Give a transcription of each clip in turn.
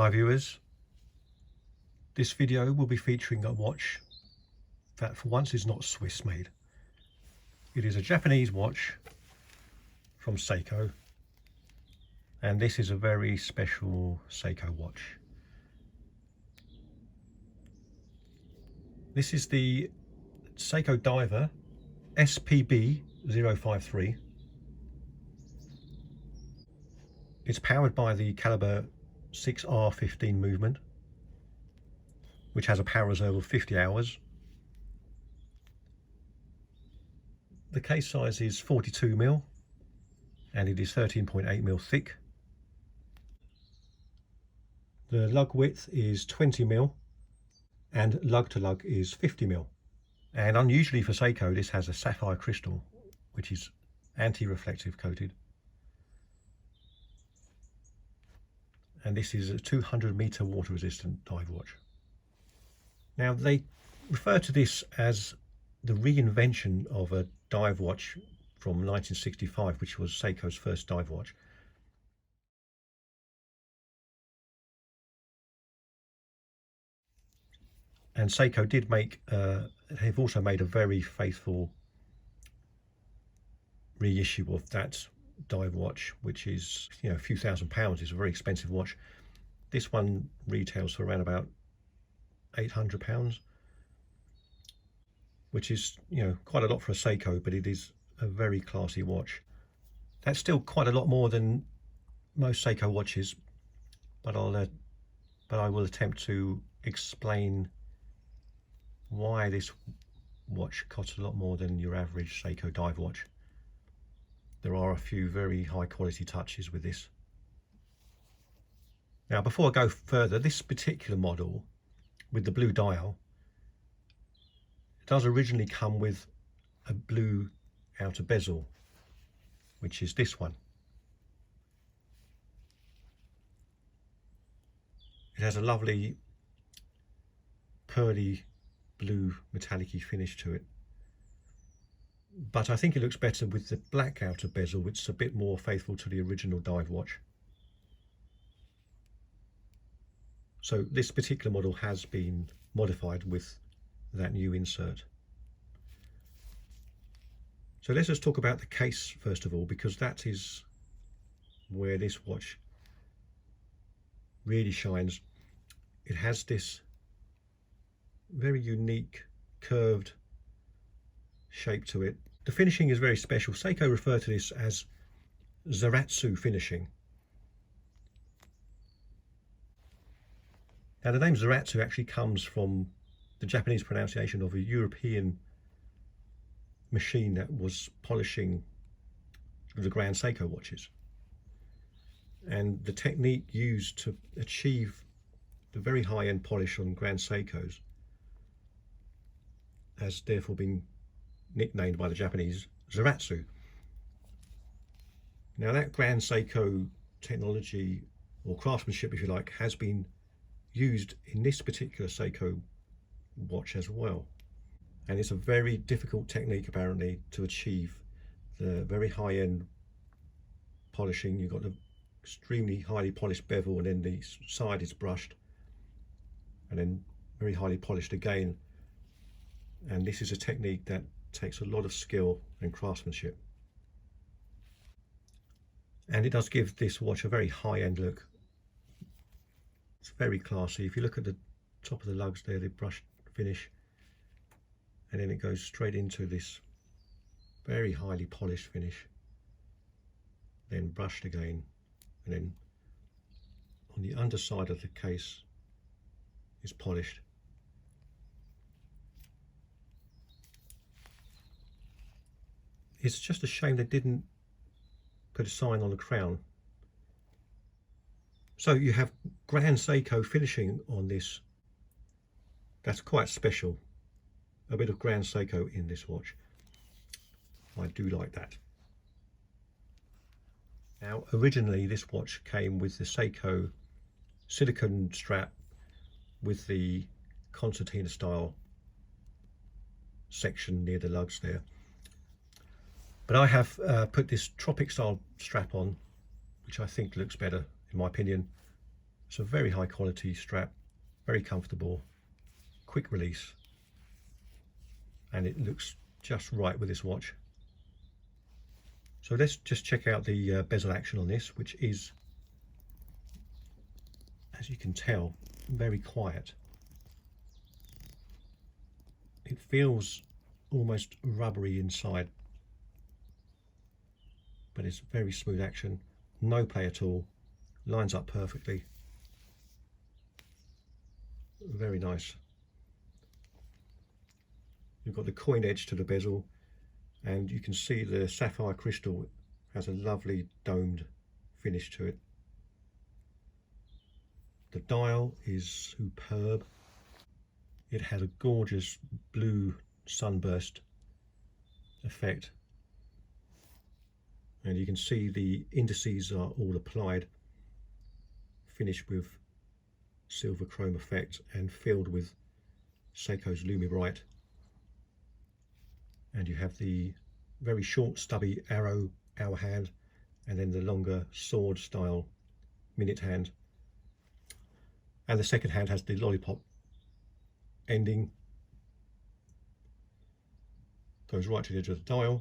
Hi viewers, this video will be featuring a watch that for once is not Swiss made. It is a Japanese watch from Seiko, and this is a very special Seiko watch. This is the Seiko Diver SPB053. It's powered by the caliber 6R15 movement, which has a power reserve of 50 hours. The case size is 42mm and it is 13.8mm thick. The lug width is 20mm and lug to lug is 50mm. And unusually for Seiko, this has a sapphire crystal, which is anti-reflective coated. And this is a 200-meter water resistant dive watch. Now they refer to this as the reinvention of a dive watch from 1965, which was Seiko's first dive watch. And Seiko did make, they've also made a very faithful reissue of that dive watch, which is, a few £1,000s. It's a very expensive watch. This one retails for around about £800, which is, quite a lot for a Seiko, but it is a very classy watch. That's still quite a lot more than most Seiko watches, but I will attempt to explain why this watch costs a lot more than your average Seiko dive watch. There are a few very high quality touches with this. Now, before I go further, this particular model with the blue dial, it does originally come with a blue outer bezel, which is this one. It has a lovely pearly blue metallic-y finish to it, but I think it looks better with the black outer bezel, which is a bit more faithful to the original dive watch. So this particular model has been modified with that new insert. So let's just talk about the case first of all, because that is where this watch really shines. It has this very unique curved shape to it. The finishing is very special. Seiko refer to this as Reissue finishing. Now the name Reissue actually comes from the Japanese pronunciation of a European machine that was polishing the Grand Seiko watches. And the technique used to achieve the very high-end polish on Grand Seikos has therefore been nicknamed by the Japanese Reissue. Now that Grand Seiko technology, or craftsmanship if you like, has been used in this particular Seiko watch as well. And it's a very difficult technique apparently to achieve the very high-end polishing. You've got the extremely highly polished bevel, and then the side is brushed and then very highly polished again. And this is a technique that takes a lot of skill and craftsmanship. And it does give this watch a very high-end look. It's very classy. If you look at the top of the lugs there, the brushed finish, and then it goes straight into this very highly polished finish, then brushed again, and then on the underside of the case is polished. It's just a shame they didn't put a sign on the crown. So you have Grand Seiko finishing on this. That's quite special. A bit of Grand Seiko in this watch. I do like that. Now, originally this watch came with the Seiko silicone strap with the concertina style section near the lugs there. But I have put this tropic style strap on, which I think looks better in my opinion, It's a very high quality strap, very comfortable, quick release, and it looks just right with this watch. So let's just check out the bezel action on this, which is, as you can tell, very quiet. It feels almost rubbery inside, but it's very smooth action, no play at all, lines up perfectly. Very nice. You've got the coin edge to the bezel, and you can see the sapphire crystal has a lovely domed finish to it. The dial is superb. It has a gorgeous blue sunburst effect, and you can see the indices are all applied, finished with silver chrome effect and filled with Seiko's Lume Bright. And you have the very short stubby arrow hour hand, and then the longer sword style minute hand, and the second hand has the lollipop ending, goes right to the edge of the dial.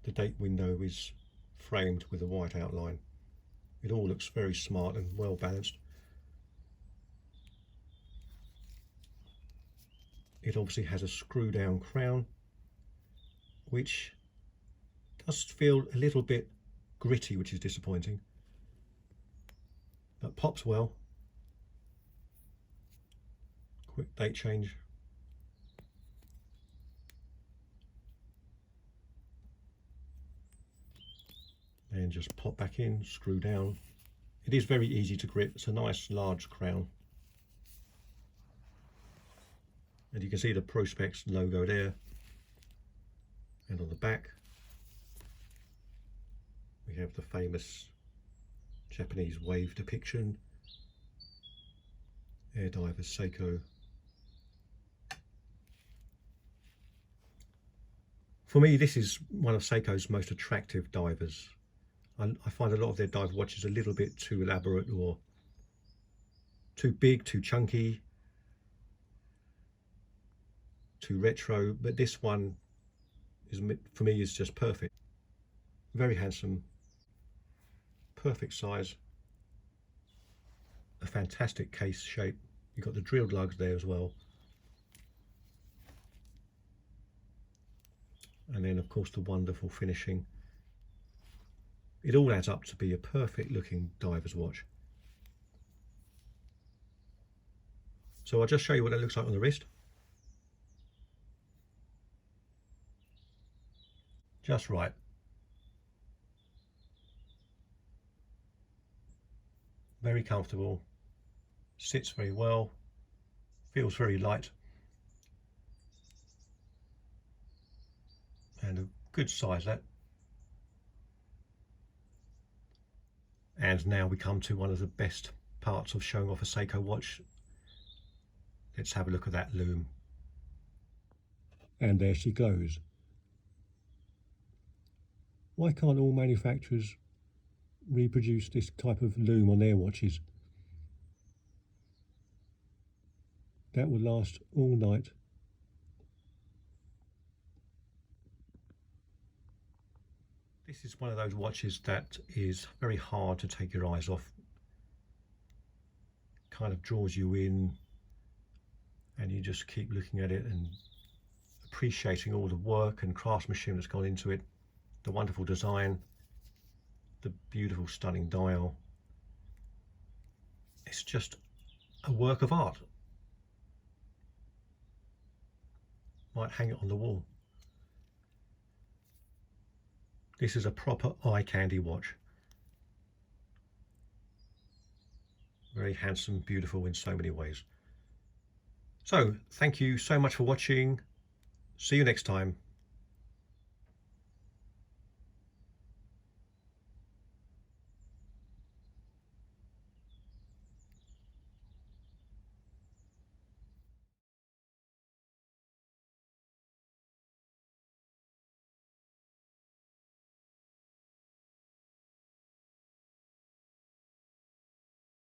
The date window is framed with a white outline. It all looks very smart and well balanced. It obviously has a screw down crown, which does feel a little bit gritty, which is disappointing, but pops well. Quick date change. And just pop back in, screw down. It is very easy to grip. It's a nice large crown. And you can see the Prospex logo there. And on the back, we have the famous Japanese wave depiction. Air Diver Seiko. For me, this is one of Seiko's most attractive divers. I find a lot of their dive watches a little bit too elaborate or too big, too chunky, too retro, but this one is, for me, is just perfect. Very handsome, perfect size, a fantastic case shape. You've got the drilled lugs there as well. And then of course the wonderful finishing. It all adds up to be a perfect looking diver's watch. So I'll just show you what it looks like on the wrist. Just right. Very comfortable, sits very well, feels very light, and a good size that. And now we come to one of the best parts of showing off a Seiko watch. Let's have a look at that lume. And there she goes. Why can't all manufacturers reproduce this type of lume on their watches? That will last all night. This is one of those watches that is very hard to take your eyes off. Kind of draws you in, and you just keep looking at it and appreciating all the work and craftsmanship that's gone into it, the wonderful design, the beautiful stunning dial. It's just a work of art. Might hang it on the wall. This is a proper eye candy watch. Very handsome, beautiful in so many ways. So thank you so much for watching. See you next time.